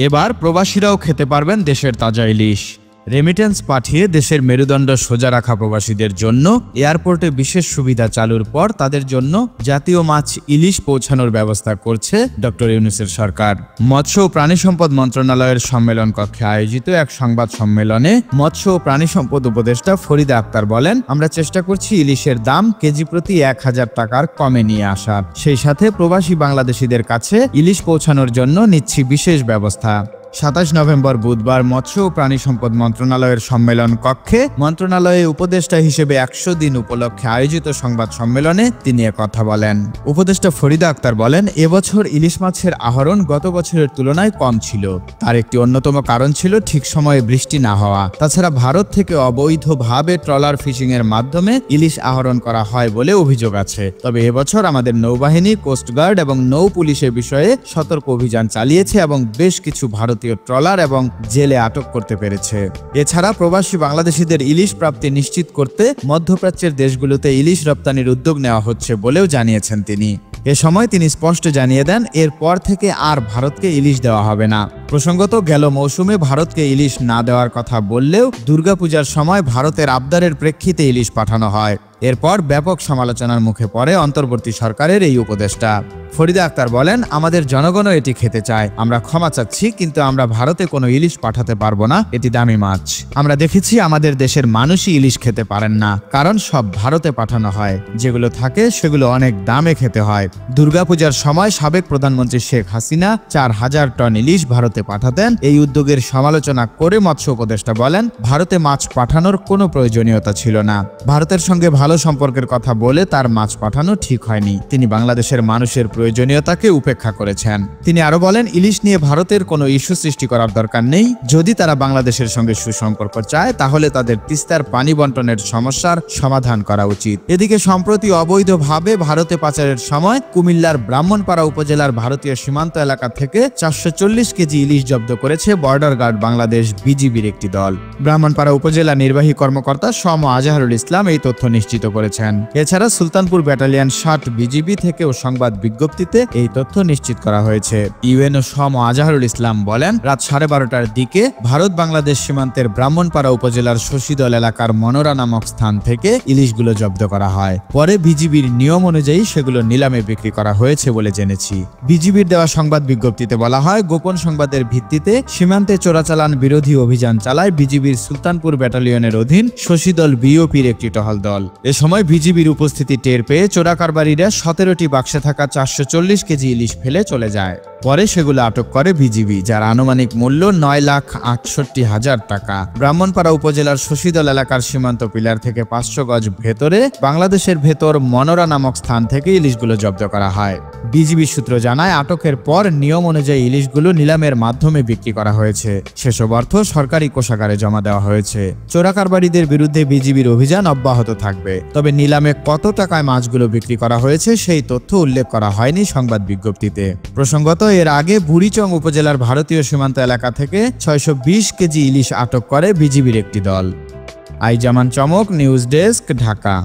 এবার প্রবাসীরাও খেতে পারবেন দেশের তাজা ইলিশ। রেমিটেন্স পাঠিয়ে দেশের মেরুদণ্ড সোজা রাখা প্রবাসীদের জন্য এয়ারপোর্টে বিশেষ সুবিধা চালুর পর তাদের জন্য জাতীয় মাছ ইলিশ পৌঁছানোর ব্যবস্থা করছে ডক্টর ইউনূসের সরকার। মৎস্য ও প্রাণী সম্পদ মন্ত্রণালয়ের সম্মেলন কক্ষে আয়োজিত এক সংবাদ সম্মেলনে মৎস্য ও প্রাণী সম্পদ উপদেষ্টা ফরিদা আক্তার বলেন, আমরা চেষ্টা করছি ইলিশের দাম কেজি প্রতি 1000 টাকার কমে নিয়ে আসার, সেই সাথে প্রবাসী বাংলাদেশিদের কাছে ইলিশ পৌঁছানোর জন্য নিচ্ছি বিশেষ ব্যবস্থা। 27 নভেম্বর বুধবার মৎস্য ও প্রাণী সম্পদ মন্ত্রণালয়ের সম্মেলন কক্ষে মন্ত্রণালয়ে উপদেষ্টা হিসেবে 100 দিন উপলক্ষে আয়োজিত সংবাদ সম্মেলনে তিনি কথা বলেন। উপদেষ্টা ফরিদা আক্তার বলেন, এবছর ইলিশ মাছের আহরণ গত বছরের তুলনায় কম ছিল। তার একটি অন্যতম কারণ ছিল ঠিক সময়ে বৃষ্টি না হওয়া। তাছাড়া ভারত থেকে অবৈধভাবে ট্রলার ফিশিং এর মাধ্যমে ইলিশ আহরণ করা হয় বলে অভিযোগ আছে। তবে এবছর আমাদের নৌবাহিনী, কোস্টগার্ড এবং নৌ পুলিশের বিষয়ে সতর্ক অভিযান চালিয়েছে এবং বেশ কিছু ভারতীয় ট্রলার এবং জেলে আটক করতে পেরেছে। এছাড়া প্রবাসী বাংলাদেশিদের ইলিশ প্রাপ্তি নিশ্চিত করতে মধ্যপ্রাচ্যের দেশগুলোতে ইলিশ রপ্তানির উদ্যোগ নেওয়া হচ্ছে বলেও জানিয়েছেন তিনি। এ সময় তিনি স্পষ্ট জানিয়ে দেন, এরপর থেকে আর ভারতকে ইলিশ দেওয়া হবে না। প্রসঙ্গত, গেল মৌসুমে ভারতকে ইলিশ না দেওয়ার কথা বললেও দুর্গাপূজার সময় ভারতের আবদারের প্রেক্ষিতে ইলিশ পাঠানো হয়। এরপর ব্যাপক সমালোচনার মুখে পড়ে অন্তর্বর্তী সরকারের এই উপদেষ্টা। ফরিদা আক্তার বলেন, আমাদের জনগণও এটি খেতে চায়, আমরা ক্ষমা চাচ্ছি, কিন্তু আমরা ভারতে কোনো ইলিশ পাঠাতে পারবো না, এটি দামি মাছ। আমরা দেখেছি আমাদের দেশের মানুষই ইলিশ খেতে পারেন না, কারণ সব ভারতে পাঠানো হয়, যেগুলো থাকে সেগুলো অনেক দামে খেতে হয়। দুর্গাপূজার সময় সাবেক প্রধানমন্ত্রী শেখ হাসিনা 4000 টন ইলিশ ভারতে পাঠাতেন। এই উদ্যোগের সমালোচনা করে মৎস্য উপদেষ্টা বলেন, ভারতে মাছ পাঠানোর কোনো প্রয়োজনীয়তা ছিল না। ভারতের সঙ্গে ভালো সম্পর্কের কথা বলে তার মাছ পাঠানো ঠিক হয়নি। তিনি বাংলাদেশের মানুষের প্রয়োজনীয়তাকে উপেক্ষা করেছেন। তিনি আরো বলেন, ইলিশ নিয়ে ভারতের কোনো ইস্যু সৃষ্টি করার দরকার নেই। যদি তারা বাংলাদেশের সঙ্গে সুসম্পর্ক চায় তাহলে তাদের তিস্তার পানি বন্টনের সমস্যার সমাধান করা উচিত। এদিকে সম্প্রতি অবৈধভাবে ভারতে পাচারের সময় কুমিল্লার ব্রাহ্মণপাড়া উপজেলার ভারতীয় সীমান্ত এলাকা থেকে 440 কেজি ইলিশ জব্দ করেছে বর্ডার গার্ড বাংলাদেশ বিজিবির একটি দল। ব্রাহ্মণপাড়া উপজেলা নির্বাহী কর্মকর্তা সম আজহারুল ইসলাম এই তথ্য নিশ্চিত করেছেন। এছাড়া সুলতানপুর ব্যাটালিয়ন 60 বিজিবি থেকেও সংবাদ বিজ্ঞপ্তিতে এই তথ্য নিশ্চিত করা হয়েছে। ইউএনও সম আজহারুল ইসলাম বলেন, রাত 12:30টার দিকে ভারত বাংলাদেশ সীমান্তের ব্রাহ্মণপাড়া উপজেলার শশীদল এলাকার মনোরা নামক স্থান থেকে ইলিশগুলো জব্দ করা হয়। পরে বিজিবির নিয়ম অনুযায়ী সেগুলো নিলামে বিক্রি করা হয়েছে বলে জেনেছি। বিজিবির দেওয়া সংবাদ বিজ্ঞপ্তিতে বলা হয়, গোপন সংবাদের ভিত্তিতে সীমান্তে চোরাচালান বিরোধী অভিযান চালায় বিজিবির সুলতানপুর ব্যাটালিয়নের অধীন শশীদল বিওপির একটি টহল দল। এ সময় বিজিবির উপস্থিতি টের পেয়ে চোরা কারবারিরা 17টি বাক্সে থাকা 440 কেজি ইলিশ ফেলে চলে যায়। পরে সেগুলো আটক করে বিজিবি, যার আনুমানিক মূল্য 9,68,000 টাকা। ব্রাহ্মণপাড়া উপজেলার শশীদল এলাকার সীমান্ত পিলার থেকে 500 গজ ভেতরে বাংলাদেশের ভেতর মনোরা নামক স্থান থেকে ইলিশগুলো জব্দ করা হয়। বিজিবি সূত্র জানায়, আটকের পর নিয়ম অনুযায়ী ইলিশগুলো নিলামের মাধ্যমে বিক্রি করা হয়েছে। সেসব অর্থ সরকারি কোষাগারে জমা দেওয়া হয়েছে। চোরা কারবারিদের বিরুদ্ধে বিজিবির অভিযান অব্যাহত থাকবে। তবে নিলামে কত টাকায় মাছগুলো বিক্রি করা হয়েছে সেই তথ্য উল্লেখ করা হয়নি সংবাদ বিজ্ঞপ্তিতে। প্রসঙ্গত, এর আগে বুড়িচং উপজেলার ভারতীয় সীমান্ত এলাকা থেকে 620 কেজি ইলিশ আটক করে বিজিবির একটি দল। আইজামান চমক, নিউজ ডেস্ক, ঢাকা।